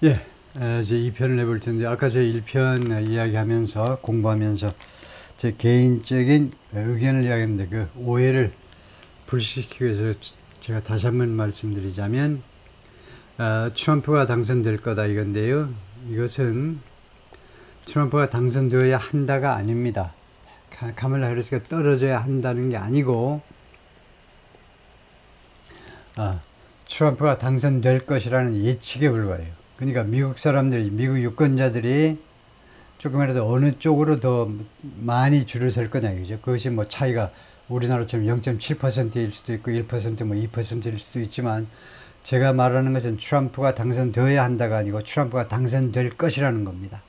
예, 이제 2편을 해볼 텐데, 아까 제 1편 이야기하면서, 공부하면서 제 개인적인 의견을 이야기했는데, 그 오해를 불식시키기 위해서 제가 다시 한번 말씀드리자면, 트럼프가 당선될 거다 이건데요. 이것은 트럼프가 당선되어야 한다가 아닙니다. 카멀라 해리스가 떨어져야 한다는 게 아니고, 아, 트럼프가 당선될 것이라는 예측에 불과해요. 그러니까 미국 사람들이, 미국 유권자들이 조금이라도 어느 쪽으로 더 많이 줄을 설 거냐 이거죠. 그것이 뭐 차이가 우리나라처럼 0.7%일 수도 있고 1%뭐 2%일 수도 있지만, 제가 말하는 것은 트럼프가 당선되어야 한다가 아니고 트럼프가 당선될 것이라는 겁니다.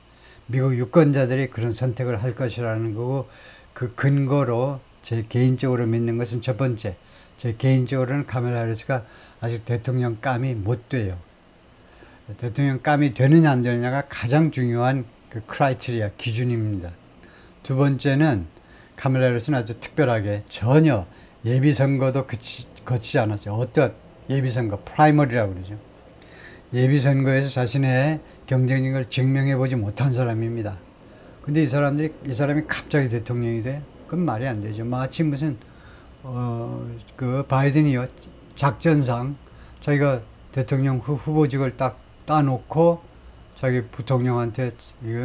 미국 유권자들이 그런 선택을 할 것이라는 거고, 그 근거로 제 개인적으로 믿는 것은, 첫 번째, 제 개인적으로는 카멜라 해리스가 아직 대통령 감이 못 돼요. 대통령 감이 되느냐 안 되느냐가 가장 중요한 그 크라이테리아, 기준입니다. 두 번째는 카멜라 해리스는 아주 특별하게 전혀 예비선거도 거치지 않았어요. 어떤 예비선거, 프라이머리라고 그러죠. 예비선거에서 자신의 경쟁력을 증명해보지 못한 사람입니다. 근데 이 사람이 갑자기 대통령이 돼? 그건 말이 안 되죠. 마치 무슨, 그 바이든이요. 작전상 자기가 대통령 후보직을 딱 따놓고 자기 부통령한테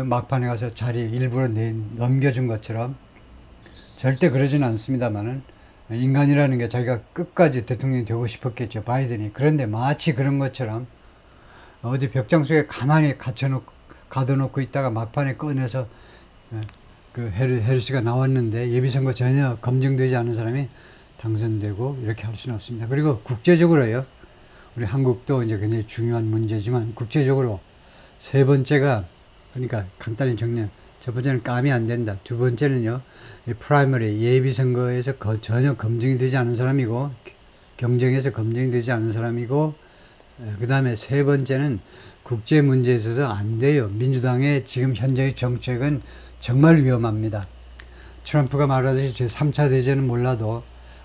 막판에 가서 자리 일부러 넘겨준 것처럼, 절대 그러지는 않습니다만은, 인간이라는 게 자기가 끝까지 대통령이 되고 싶었겠죠, 바이든이. 그런데 마치 그런 것처럼 어디 벽장 속에 가만히 가둬놓고 있다가 막판에 꺼내서 그 해리스가 나왔는데, 예비선거 전혀 검증되지 않은 사람이 당선되고 이렇게 할 수는 없습니다. 그리고 국제적으로요, 우리 한국도 이제 굉장히 중요한 문제지만, 국제적으로 세 번째가, 그러니까 간단히 정리하면, 첫 번째는 감이 안 된다. 두 번째는요, 이 프라이머리 예비선거에서 전혀 검증이 되지 않은 사람이고, 경쟁에서 검증이 되지 않은 사람이고, 그 다음에 세 번째는 국제 문제에 있어서 안 돼요. 민주당의 지금 현재의 정책은 정말 위험합니다. 트럼프가 말하듯이 제 3차 대전은 몰라도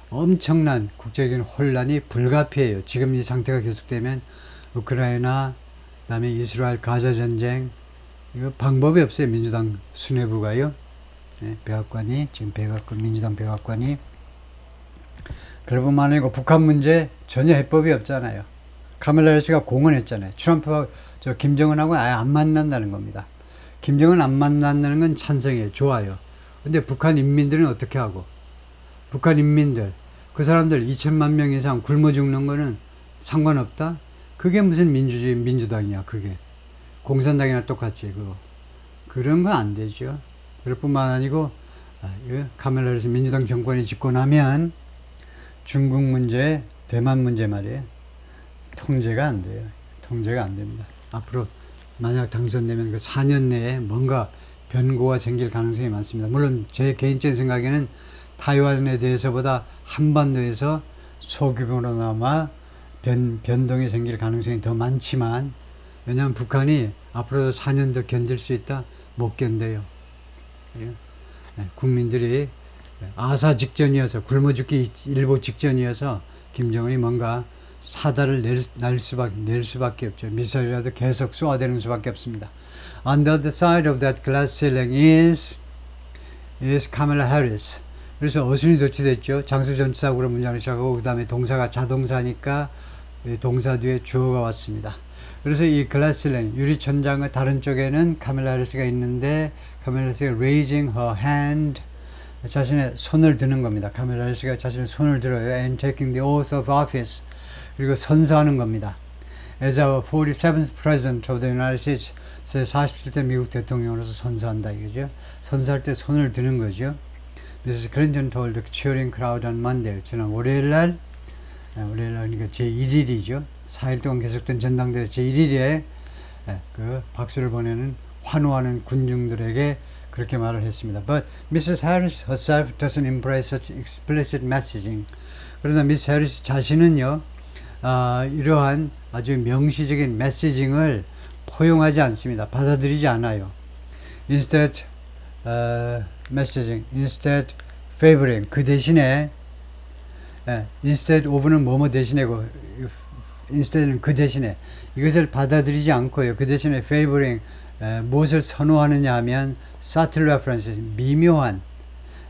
엄청난 국제적인 혼란이 불가피해요. 지금 이 상태가 계속되면 우크라이나, 그다음에 이스라엘 가자 전쟁, 이거 방법이 없어요. 민주당 수뇌부가요. 백악관이 지금 민주당 백악관이, 그뿐만 아니고 북한 문제 전혀 해법이 없잖아요. 카멜라 해리스가 공언했잖아요. 트럼프와 김정은하고 아예 안 만난다는 겁니다. 김정은 안 만난다는 건 찬성이에요. 좋아요. 근데 북한 인민들은 어떻게 하고? 북한 인민들, 그 사람들 2천만 명 이상 굶어 죽는 거는 상관없다? 그게 무슨 민주주의, 민주당이야, 그게. 공산당이나 똑같지, 그거. 그런 건 안 되죠. 그럴 뿐만 아니고, 카멜라 해리스 민주당 정권이 집권 나면 중국 문제, 대만 문제 말이에요. 통제가 안 돼요. 통제가 안 됩니다. 앞으로 만약 당선되면 그 4년 내에 뭔가 변고가 생길 가능성이 많습니다. 물론 제 개인적인 생각에는 타이완에 대해서보다 한반도에서 소규모로나마 변동이 생길 가능성이 더 많지만, 왜냐하면 북한이 앞으로도 4년 더 견딜 수 있다? 못 견뎌요. 국민들이 아사 직전이어서, 굶어 죽기 일보 직전이어서 김정은이 뭔가 사달을 낼 수밖에 없죠. 미사일이라도 계속 쏘아대는 수밖에 없습니다. On the other side of that glass ceiling is Kamala Harris. 그래서 어순이 도취됐죠. 장수전치사구로 문장을 시작하고, 그 다음에 동사가 자동사니까 동사 뒤에 주어가 왔습니다. 그래서 이 글라스 셀링, 유리천장의 다른 쪽에는 카멜라 해리스가 있는데, 카멜라 해리스가 raising her hand, 자신의 손을 드는 겁니다. 카멜라 해리스가 자신의 손을 들어요. And taking the oath of office. 그리고 선서하는 겁니다. As our 47th President of the United States, 제 47대 미국 대통령으로서 선서한다 이거죠. 선서할 때 손을 드는 거죠. Mrs. Clinton told the cheering crowd on Monday. 지난 월요일날, 그러니까 제1일이죠. 4일 동안 계속된 전당대회 제1일에 그 박수를 보내는, 환호하는 군중들에게 그렇게 말을 했습니다. But Mrs. Harris herself doesn't embrace such explicit messaging. 그러나 미스 해리스 자신은요, 이러한 아주 명시적인 메시징을 포용하지 않습니다. 받아들이지 않아요. Instead, messaging, instead favoring, 그 대신에, instead of는 뭐뭐 대신이고, instead는 그 대신에 이것을 받아들이지 않고요. 그 대신에 favoring 무엇을 선호하느냐 하면 subtle references 미묘한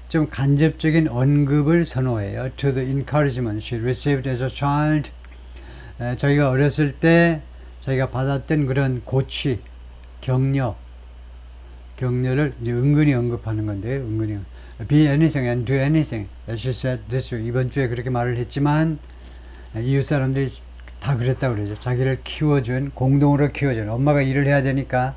좀 간접적인 언급을 선호해요. To the encouragement she received as a child. 자기가 어렸을 때 자기가 받았던 그런 고취, 격려를 이제 은근히 언급하는 건데요. 은근히 be anything and do anything. As she said this week. 이번 주에 그렇게 말을 했지만 이웃 사람들이 다 그랬다고 그러죠. 자기를 키워준, 공동으로 키워준 엄마가 일을 해야 되니까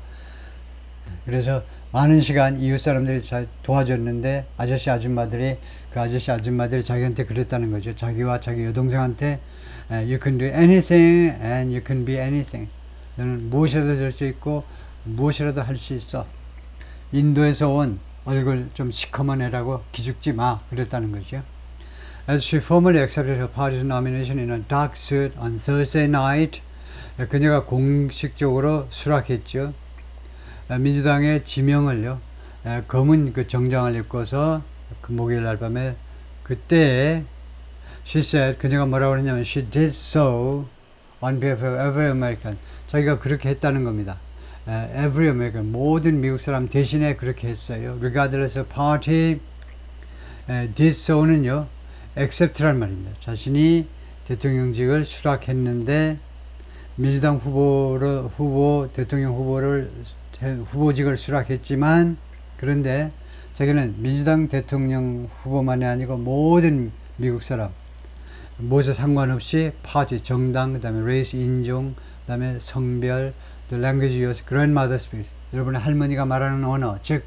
그래서 많은 시간 이웃 사람들이 도와줬는데 그 아저씨 아줌마들이 자기한테 그랬다는 거죠. 자기와 자기 여동생한테 You can do anything and you can be anything. 너는 무엇이라도 될 수 있고 무엇이라도 할 수 있어. 인도에서 온 얼굴 좀 시커먼 애라고 기죽지 마 그랬다는 거죠. As she formally accepted her party's nomination in a dark suit on Thursday night, 그녀가 공식적으로 수락했죠. 민주당의 지명을요. 검은 그 정장을 입고서 그 목요일 날 밤에 그때 she said 그녀가 뭐라고 그랬냐면 she did so on behalf of every American. 자기가 그렇게 했다는 겁니다. Every American 모든 미국 사람 대신에 그렇게 했어요. Regardless of party, did so는요. accept란 말입니다. 자신이 대통령직을 수락했는데 민주당 대통령 후보직을 수락했지만 그런데 자기는 민주당 대통령 후보만이 아니고 모든 미국 사람 무엇에 상관없이 파티, 정당, 그 다음에 레이스, 인종, 그 다음에 성별, the language used, grandmother speaks. 여러분의 할머니가 말하는 언어, 즉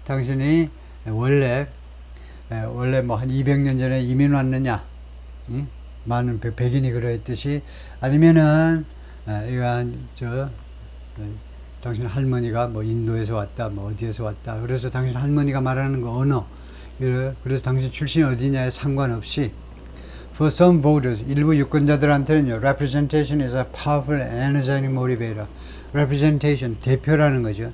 당신이 원래 뭐 한 200년 전에 이민 왔느냐, 많은 백인이 그러했듯이 아니면은 당신 할머니가 뭐 인도에서 왔다, 뭐 어디에서 왔다. 그래서 당신 할머니가 말하는 거 언어, 그래서 당신 출신이 어디냐에 상관없이 For some voters, 일부 유권자들한테는요, representation is a powerful and energizing motivator. representation, 대표라는 거죠.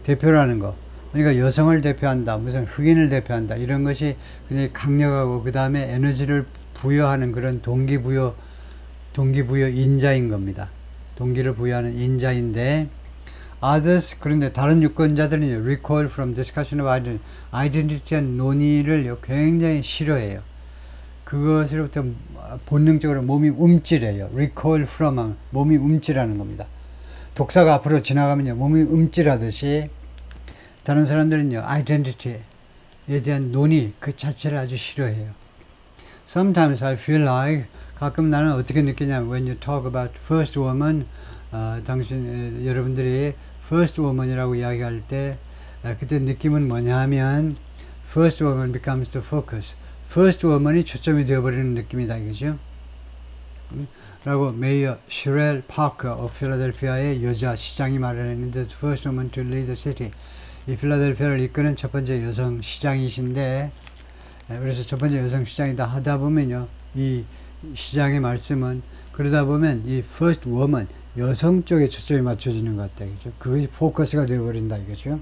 대표라는 거. 그러니까 여성을 대표한다, 무슨 흑인을 대표한다, 이런 것이 굉장히 강력하고 그 다음에 에너지를 부여하는 그런 동기부여 인자인 겁니다. 동기를 부여하는 인자인데, others, 그런데 다른 유권자들은 recoil from discussion of identity한 논의를 굉장히 싫어해요. 그것으로부터 본능적으로 몸이 움찔해요. recoil from 하면 몸이 움찔하는 겁니다. 독사가 앞으로 지나가면요, 몸이 움찔하듯이 다른 사람들은요, identity에 대한 논의 그 자체를 아주 싫어해요. Sometimes I feel like, 가끔 나는 어떻게 느끼냐면 when you talk about first woman, 여러분들이 first woman이라고 이야기할 때 그때 느낌은 뭐냐 하면 first woman becomes the focus. first woman이 초점이 되어버리는 느낌이다 이거죠. 라고 메이어 슈렐 파커 오브 필라델피아의 여자 시장이 말을 했는데 first woman to lead the city. 이 필라델피아를 이끄는 첫 번째 여성 시장이신데, 그래서 첫 번째 여성 시장이다 하다 보면요, 이 시장의 말씀은 그러다 보면 이 first woman, 여성 쪽에 초점이 맞춰지는 것 같다 이거죠. 그것이 포커스가 되어버린다 이거죠.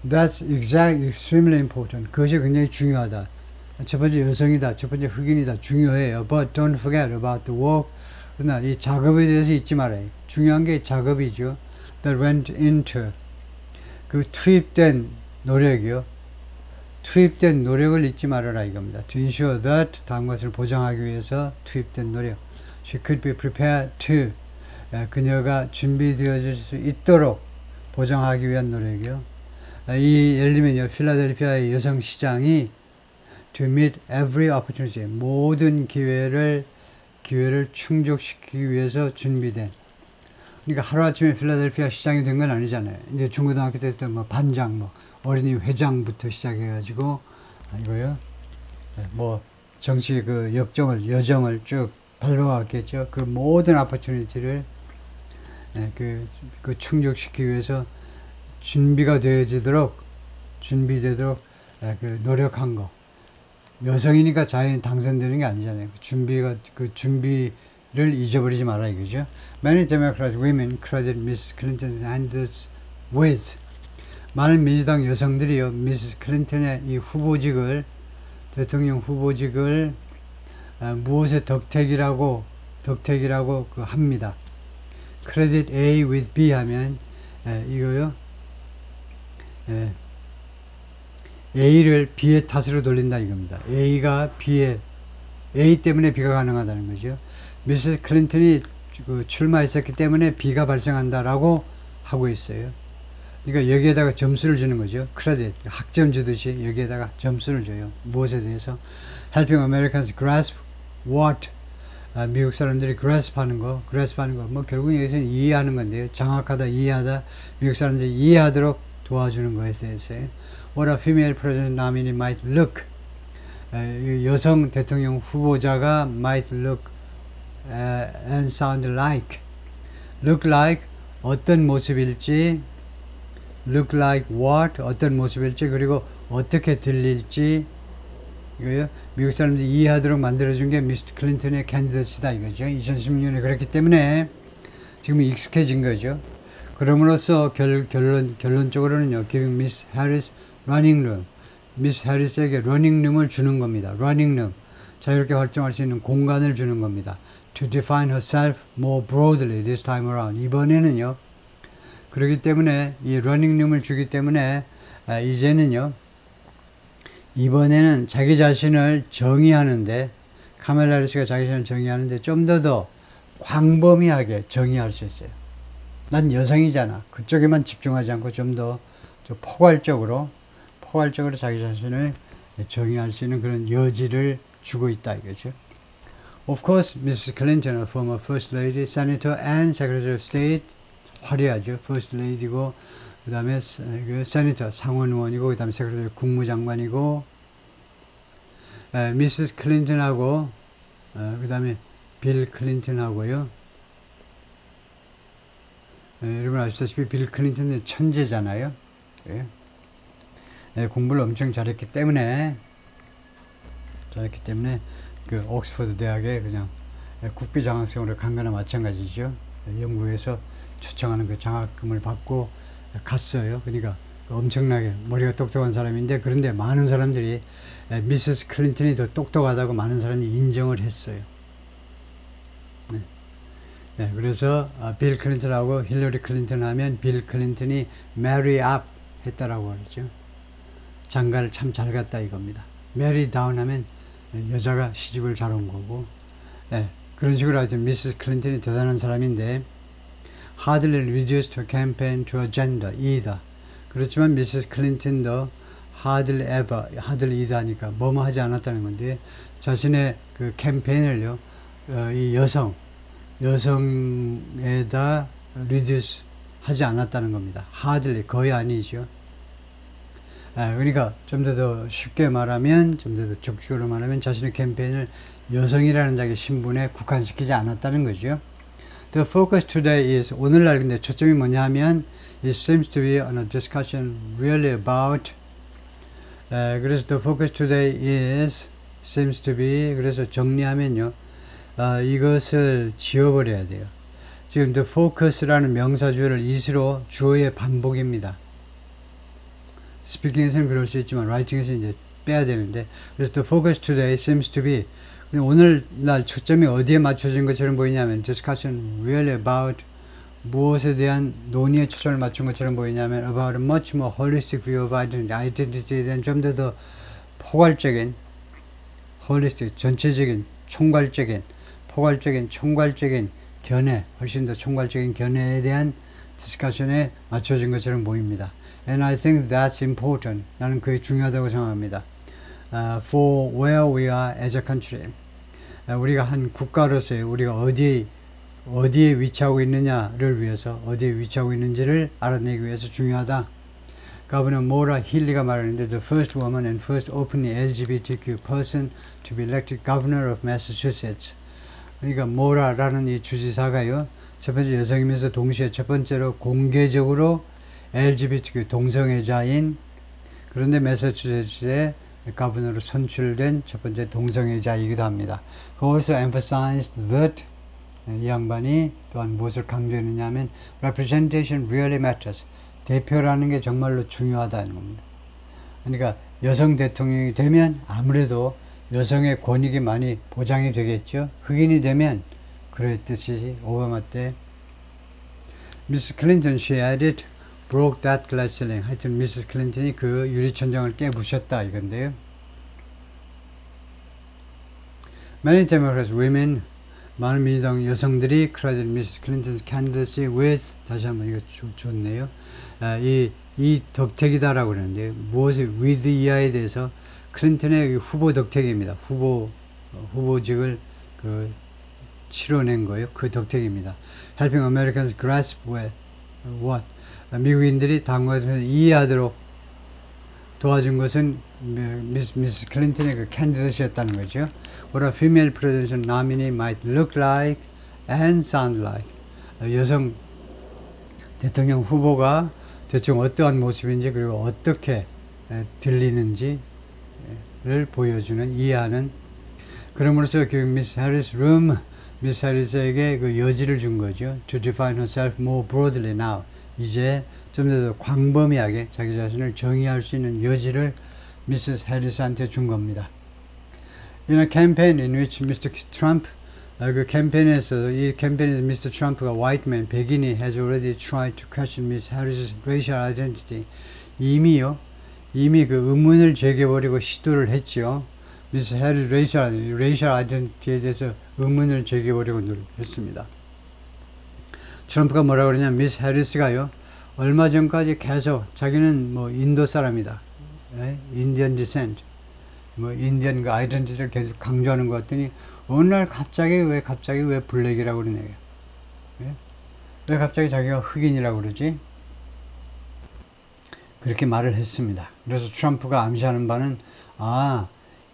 That's extremely important. 그것이 굉장히 중요하다. 첫 번째 여성이다, 첫 번째 흑인이다, 중요해요. But don't forget about the work. 그러나 이 작업에 대해서 잊지 말아요. 중요한 게 작업이죠. That went into, 그 투입된 노력이요. 투입된 노력을 잊지 말아라 이겁니다. To ensure that, 다음 것을 보장하기 위해서 투입된 노력. She could be prepared to, 그녀가 준비되어질 수 있도록 보장하기 위한 노력이요. 예를 들면요, 필라델피아의 여성 시장이 to meet every opportunity, 모든 기회를 충족시키기 위해서 준비된. 그러니까 하루아침에 필라델피아 시장이 된 건 아니잖아요. 이제 중고등학교 때부터 뭐 반장, 뭐 어린이 회장부터 시작해가지고 이거요, 뭐 정치 그 여정을 쭉 밟아왔겠죠. 그 모든 opportunity를 그 충족시키기 위해서 준비되도록 그 노력한 거. 여성이니까 자연히 당선되는 게 아니잖아요. 그 준비를 잊어버리지 마라 이거죠. Many Democrat women credited Mrs. Clinton's hands with, 많은 민주당 여성들이요, 미스 클린턴의 이 대통령 후보직을 무엇의 덕택이라고 덕택이라고 합니다. credit A with B 하면 이거요. A를 B의 탓으로 돌린다 이겁니다. A가 A 때문에 B가 가능하다는 거죠. 미스 클린턴이 출마했었기 때문에 B가 발생한다라고 하고 있어요. 그러니까 여기에다가 점수를 주는 거죠. 크레딧, 학점 주듯이 여기에다가 점수를 줘요. 무엇에 대해서? Helping Americans grasp what 미국 사람들이 grasp 하는 거, 뭐 결국 여기서는 이해하는 건데요. 장악하다, 이해하다, 미국 사람들이 이해하도록 도와주는 것에 대해서요. What a female president nominee might look. 여성 대통령 후보자가 might look and sound like. Look like 어떤 모습일지, look like what 어떤 모습일지, 그리고 어떻게 들릴지 이거요. 미국 사람들이 이해하도록 만들어준 게 미스터 클린턴의 캔디데이트다 이거죠. 2016년에 그렇기 때문에 지금 익숙해진 거죠. 그럼으로써 결론적으로는요. giving Miss Harris running room. 미스 해리스에게 러닝룸을 주는 겁니다. 러닝룸. 자유롭게 활동할 수 있는 공간을 주는 겁니다. To define herself more broadly this time around. 이번에는요. 그렇기 때문에 이 러닝룸을 주기 때문에 이제는요. 이번에는 자기 자신을 정의하는데 카멜라 해리스가 자기 자신을 정의하는데 좀 더 광범위하게 정의할 수 있어요. 난 여성이잖아. 그쪽에만 집중하지 않고 좀 더 포괄적으로 자기 자신을 정의할 수 있는 그런 여지를 주고 있다 이거죠. Of course, Mrs. Clinton, a former First Lady, Senator and Secretary of State, 화려하죠. First Lady고 그 다음에 Senator 상원의원이고 그 다음에 Secretary 국무장관이고 Mrs. Clinton하고 그 다음에 빌 클린턴하고요. 여러분 아시다시피 빌 클린턴은 천재잖아요. 공부를 엄청 잘했기 때문에 그 옥스퍼드 대학에 그냥 국비 장학생으로 간 거나 마찬가지죠. 영국에서 초청하는 그 장학금을 받고 갔어요. 그러니까 엄청나게 머리가 똑똑한 사람인데 그런데 많은 사람들이 미세스 클린턴이 더 똑똑하다고 많은 사람이 인정을 했어요. 그래서 빌 클린턴하고 힐러리 클린턴 하면 빌 클린턴이 marry up 했다라고 그러죠. 장가를 참 잘 갔다 이겁니다. marry down 하면 여자가 시집을 잘 온 거고 그런 식으로 하여튼 미세스 클린턴이 대단한 사람인데 hardly reduced her campaign to a gender either. 그렇지만 미세스 클린턴도 hardly either 하니까 뭐뭐 하지 않았다는 건데 자신의 그 캠페인을요 이 여성에다 reduce 하지 않았다는 겁니다. hardly 거의 아니죠. 그러니까 좀 더 쉽게 말하면 좀 더 적극적으로 말하면 자신의 캠페인을 여성이라는 자기 신분에 국한시키지 않았다는 거죠. The focus today is 오늘날 근데 초점이 뭐냐 하면 it seems to be on a discussion really about 그래서 the focus today is seems to be 그래서 정리하면요 이것을 지워버려야 돼요. 지금 the focus라는 명사주어를 is로 주어의 반복입니다. 스피킹에서는 그럴 수 있지만 라이팅에서 이제 빼야 되는데 그래서 the focus today seems to be 오늘날 초점이 어디에 맞춰진 것처럼 보이냐면 discussion really about 무엇에 대한 논의에 초점을 맞춘 것처럼 보이냐면 about a much more holistic view of identity에 대한 좀 더 포괄적인 holistic 전체적인 총괄적인 견해 훨씬 더 총괄적인 견해에 대한 디스커션에 맞춰진 것처럼 보입니다. And I think that's important. 나는 그게 중요하다고 생각합니다. For where we are as a country. 우리가 한 국가로서의 우리가 어디에 위치하고 있느냐를 위해서 어디에 위치하고 있는지를 알아내기 위해서 중요하다. Governor Maura Healey가 말하는데 the first woman and first openly LGBTQ person to be elected governor of Massachusetts. 그러니까 모라라는 이 주지사가요. 첫 번째 여성이면서 동시에 첫 번째로 공개적으로 LGBTQ 동성애자인 그런데 매사추세츠의 가버너로 선출된 첫 번째 동성애자이기도 합니다. He also emphasized that 이 양반이 또한 무엇을 강조했느냐 하면 representation really matters. 대표라는 게 정말로 중요하다는 겁니다. 그러니까 여성 대통령이 되면 아무래도 여성의 권익이 많이 보장이 되겠죠. 흑인이 되면 그랬듯이 오바마 때 미스 클린턴 she added broke that glass ceiling. 하여튼 미스 클린턴이 그 유리천장을 깨부셨다 이건데요. Many Democrats women, 많은 민주당 여성들이 credited 미스 클린턴's candidacy with, 다시 한번 이거 좋네요. 이 덕택이다라고 그러는데 무엇이 with 이하에 대해서 클린턴의 후보 덕택입니다. 후보직을 치러낸 거예요. 그 덕택입니다. Helping Americans grasp what? 미국인들이 당과에서 이해하도록 도와준 것은 미스 클린턴의 그 캔디데이트였다는 거죠. What a female presidential nominee might look like and sound like. 여성 대통령 후보가 대충 어떠한 모습인지 그리고 어떻게 들리는지를 보여주는 이해하는 그럼으로써 그 미스 해리스에게 그 여지를 준 거죠. To define herself more broadly now. 이제 좀 더 광범위하게 자기 자신을 정의할 수 있는 여지를 미스 해리스한테 준 겁니다. In a campaign in which Mr. Trump 그 캠페인에서 이 캠페인에서 Mr. Trump가 white man 백인이 has already tried to question Miss Harris's racial identity. 이미 그 의문을 제기해버리고 시도를 했죠. 미스 해리스 racial identity에 대해서 의문을 제기해버리고 했습니다. 트럼프가 뭐라 그러냐, 미스 해리스가요, 얼마 전까지 계속 자기는 뭐 인도 사람이다, 인디언 디센트, 뭐 인디언 그 아이덴티티를 계속 강조하는 것 같더니 어느 날 갑자기 왜 블랙이라고 그러냐, 왜 갑자기 자기가 흑인이라고 그러지? 그렇게 말을 했습니다. 그래서 트럼프가 암시하는 바는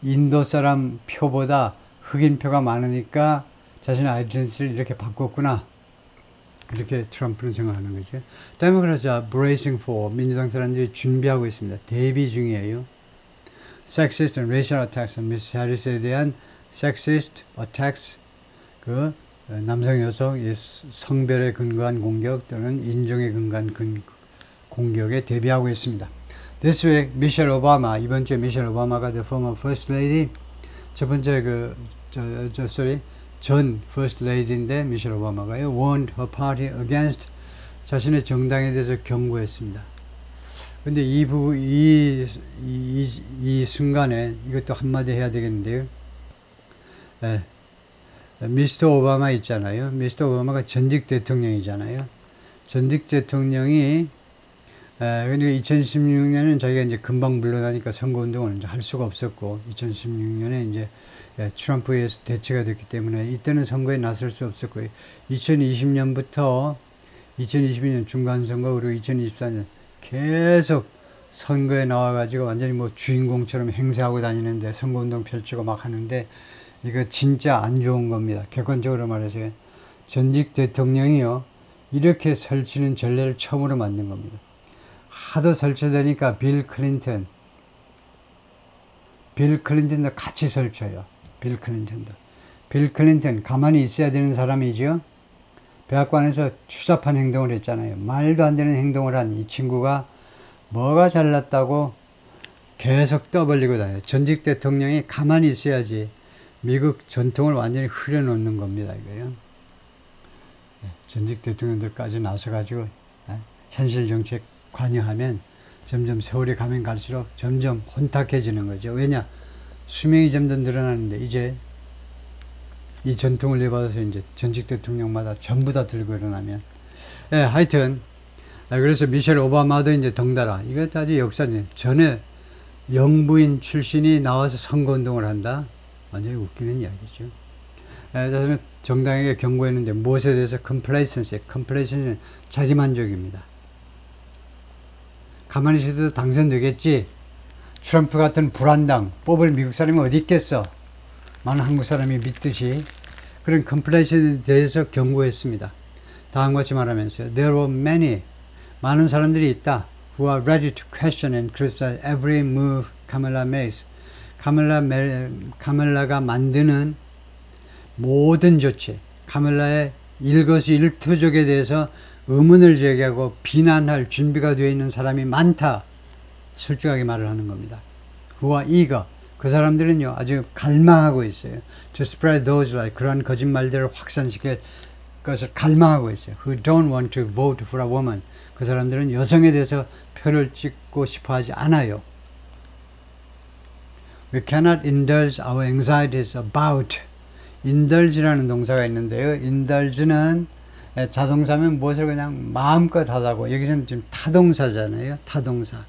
인도 사람 표보다 흑인 표가 많으니까 자신의 아이덴티티를 이렇게 바꿨구나. 이렇게 트럼프는 생각하는 거죠. 다음에 그러자 bracing for 민주당 사람들이 준비하고 있습니다. 대비 중이에요. Sexist and racial attacks. 미스 해리스에 대한 sexist attacks, 그 남성 여성 성별에 근거한 공격 또는 인종에 근거한 공격에 대비하고 있습니다. This week, 미셸 오바마, 이번 주에 미셸 오바마가 the former first lady, 첫 번째 전 first lady인데 미셸 오바마가요, warned her party against, 자신의 정당에 대해서 경고했습니다. 근데 이 순간에 이것도 한마디 해야 되겠는데요. 미스터 오바마 있잖아요. 미스터 오바마가 전직 대통령이잖아요. 전직 대통령이 그러니까 2016년은 자기가 이제 금방 물러나니까 선거운동을 이제 할 수가 없었고, 2016년에 이제 트럼프에 의해서 대체가 됐기 때문에 이때는 선거에 나설 수 없었고요. 2020년부터 2022년 중간선거 그리고 2024년 계속 선거에 나와가지고 완전히 뭐 주인공처럼 행세하고 다니는데, 선거운동 펼치고 막 하는데, 이거 진짜 안 좋은 겁니다. 객관적으로 말해서 전직 대통령이요, 이렇게 설치는 전례를 처음으로 만든 겁니다. 하도 설치되니까 빌 클린턴도 같이 설쳐요. 빌 클린턴 가만히 있어야 되는 사람이죠. 백악관에서 추잡한 행동을 했잖아요. 말도 안 되는 행동을 한 이 친구가 뭐가 잘났다고 계속 떠벌리고 다녀요. 전직 대통령이 가만히 있어야지. 미국 전통을 완전히 흐려놓는 겁니다, 이거요. 전직 대통령들까지 나서가지고 현실 정책 관여하면 점점 세월이 가면 갈수록 점점 혼탁해지는 거죠. 왜냐? 수명이 점점 늘어나는데 이제 이 전통을 이어받아서 이제 전직 대통령마다 전부 다 들고 일어나면, 하여튼 그래서 미셸 오바마도 이제 덩달아, 이거 아주 역사지. 전에 영부인 출신이 나와서 선거운동을 한다, 완전히 웃기는 이야기죠. 저는 정당에게 경고했는데 무엇에 대해서? complacency는 자기만족입니다. 가만히 있어도 당선되겠지. 트럼프 같은 불안당 뽑을 미국 사람이 어디 있겠어. 많은 한국 사람이 믿듯이 그런 complacency에 대해서 경고했습니다. 다음과 같이 말하면서요. There were many, 많은 사람들이 있다. Who are ready to question and criticize every move Kamala makes. 카멜라가 만드는 모든 조치, 카멜라의 일거수일투족에 대해서 의문을 제기하고 비난할 준비가 되어 있는 사람이 많다. 솔직하게 말을 하는 겁니다. Who are eager, 그 사람들은요 아주 갈망하고 있어요. To spread those lies, 그런 거짓말들을 확산시킬 것을 갈망하고 있어요. Who don't want to vote for a woman. 그 사람들은 여성에 대해서 표를 찍고 싶어 하지 않아요. We cannot indulge our anxieties about. indulge라는 동사가 있는데요. indulge는 자동사면 무엇을 그냥 마음껏 하다고, 여기서는 지금 타동사잖아요. 타동사.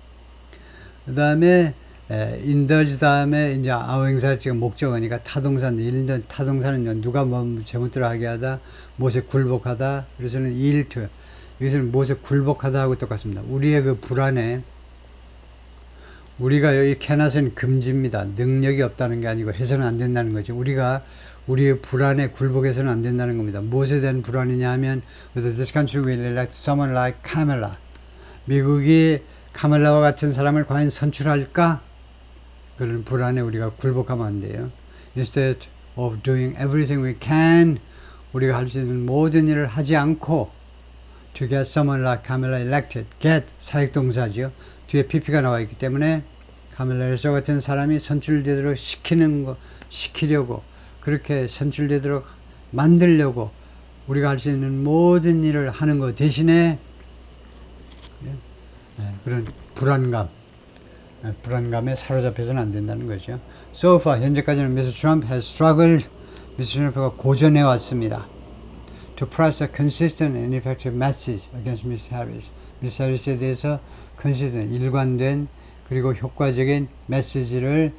그 다음에 indulge 다음에 이제 our anxiety가 목적어니까 타동사인데, 타동사는 누가 뭐 제멋대로 하게 하다, 무엇에 굴복하다. 그래서는 yield. 여기서는 무엇에 굴복하다 하고 똑같습니다. 우리의 그 불안에, 우리가 여기 cannot은 금지입니다. 능력이 없다는 게 아니고 해서는 안 된다는 거죠. 우리가 우리의 불안에 굴복해서는 안 된다는 겁니다. 무엇에 대한 불안이냐 하면 whether this country will elect someone like Kamala. 미국이 카멜라와 같은 사람을 과연 선출할까? 그런 불안에 우리가 굴복하면 안 돼요. Instead of doing everything we can, 우리가 할 수 있는 모든 일을 하지 않고 to get someone like Kamala elected. get 사역동사죠. 뒤에 pp가 나와 있기 때문에 카멜라 해서 같은 사람이 선출되도록 시키려고, 그렇게 선출되도록 만들려고 우리가 할 수 있는 모든 일을 하는 것 대신에 그런 불안감에 사로잡혀서는 안 된다는 거죠. So far 현재까지는 Mr. Trump has struggled. Mr. 트럼프가 고전해 왔습니다. To press a consistent and effective message against Ms. Harris. Ms. Harris에 대해서 consistent, 일관된 그리고 효과적인 메시지를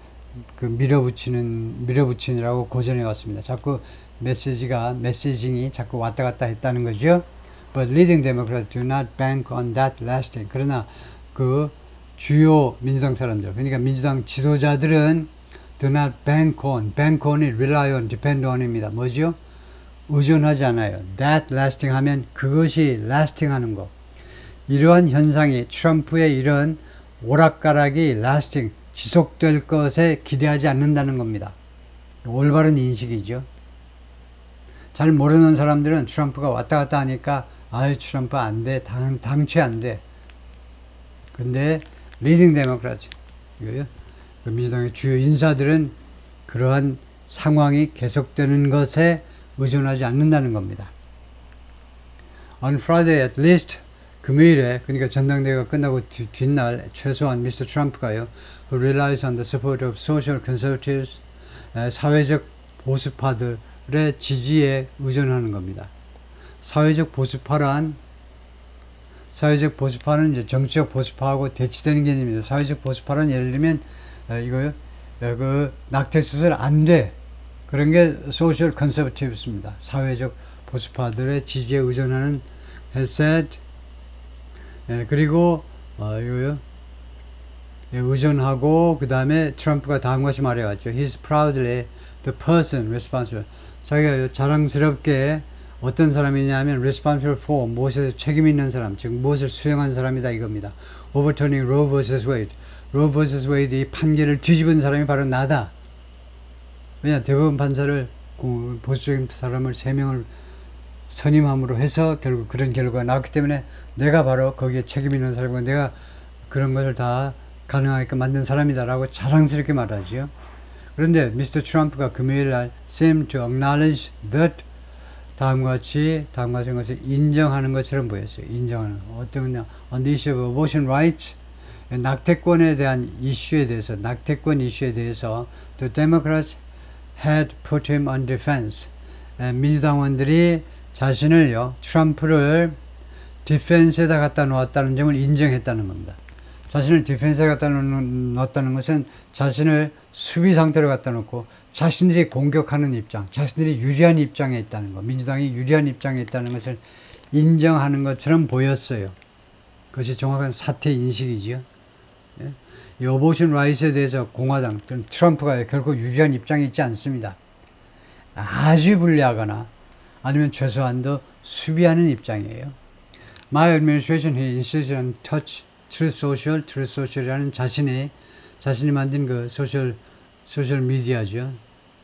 밀어붙이느라고 고전해 왔습니다. 자꾸 메시징이 자꾸 왔다 갔다 했다는 거죠. But leading Democrats do not bank on that lasting. 그러나 그 주요 민주당 사람들, 그러니까 민주당 지도자들은 do not bank on이 rely on, depend on입니다. 뭐죠? 의존하지 않아요. That lasting 하면 그것이 lasting 하는 거. 이러한 현상이, 트럼프의 이런 오락가락이 lasting, 지속될 것에 기대하지 않는다는 겁니다. 올바른 인식이죠. 잘 모르는 사람들은 트럼프가 왔다 갔다 하니까 아이 트럼프 안 돼, 당최 안 돼. 근데 리딩 데모크라트, 그 민주당의 주요 인사들은 그러한 상황이 계속되는 것에 의존하지 않는다는 겁니다. On Friday at least, 금요일에, 그러니까 전당대회가 끝나고 뒷날 최소한 미스터 트럼프가요, who relies on the support of social conservatives, 사회적 보수파들의 지지에 의존하는 겁니다. 사회적 보수파는 이제 정치적 보수파하고 대치되는 개념입니다. 사회적 보수파는 예를 들면 이거요, 그 낙태 수술 안 돼. 그런 게 social conservatives입니다. 사회적 보수파들의 지지에 의존하는 has said. 그리고 이거요, 의존하고 그 다음에 트럼프가 다음과 같이 말해왔죠. He's proudly the person responsible. 자기가 자랑스럽게 어떤 사람이냐면 responsible for, 무엇에 책임 있는 사람, 즉 무엇을 수행한 사람이다 이겁니다. Overturning Roe vs. Wade. Roe vs. Wade 이 판결을 뒤집은 사람이 바로 나다. 왜냐, 대법원 판사를, 보수적인 사람을 3명을 선임함으로 해서 결국 그런 결과가 나왔기 때문에 내가 바로 거기에 책임 있는 사람이고 내가 그런 것을 다 가능하게끔 만든 사람이다라고 자랑스럽게 말하죠. 그런데 미스터 트럼프가 금요일 날 seem to acknowledge that, 다음과 같이 것을 인정하는 것처럼 보였어요. 인정하는 어떤 거냐, on the issue of abortion rights, 낙태권에 대한 이슈에 대해서, 낙태권 이슈에 대해서 the Democrats had put him on defense. 민주당원들이 자신을요, 트럼프를 디펜스에다 갖다 놓았다는 점을 인정했다는 겁니다. 자신을 디펜스에 갖다 놓았다는 것은 자신을 수비 상태로 갖다 놓고 자신들이 공격하는 입장, 자신들이 유리한 입장에 있다는 것, 민주당이 유리한 입장에 있다는 것을 인정하는 것처럼 보였어요. 그것이 정확한 사태 인식이지요. 이 어보션 라이트에 대해서 공화당, 트럼프가 결코 유리한 입장에 있지 않습니다. 아주 불리하거나 아니면 최소한도 수비하는 입장이에요. My administration he insisted on Truth Social이라는 자신이 만든 그 소셜 미디어죠.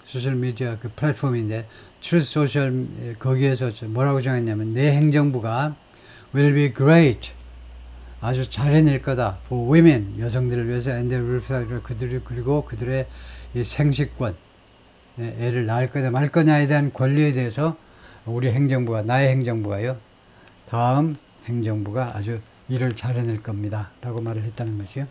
소셜 미디어 그 플랫폼인데 Truth Social, 거기에서 뭐라고 정했냐면 내 행정부가 will be great, 아주 잘 해낼 거다. For women, 여성들을 위해서 and their welfare, 그리고 그들의 이 생식권, 애를 낳을 거냐 말 거냐에 대한 권리에 대해서 우리 행정부가, 나의 행정부가요, 다음 행정부가 아주 일을 잘 해낼 겁니다. 라고 말을 했다는 것이요.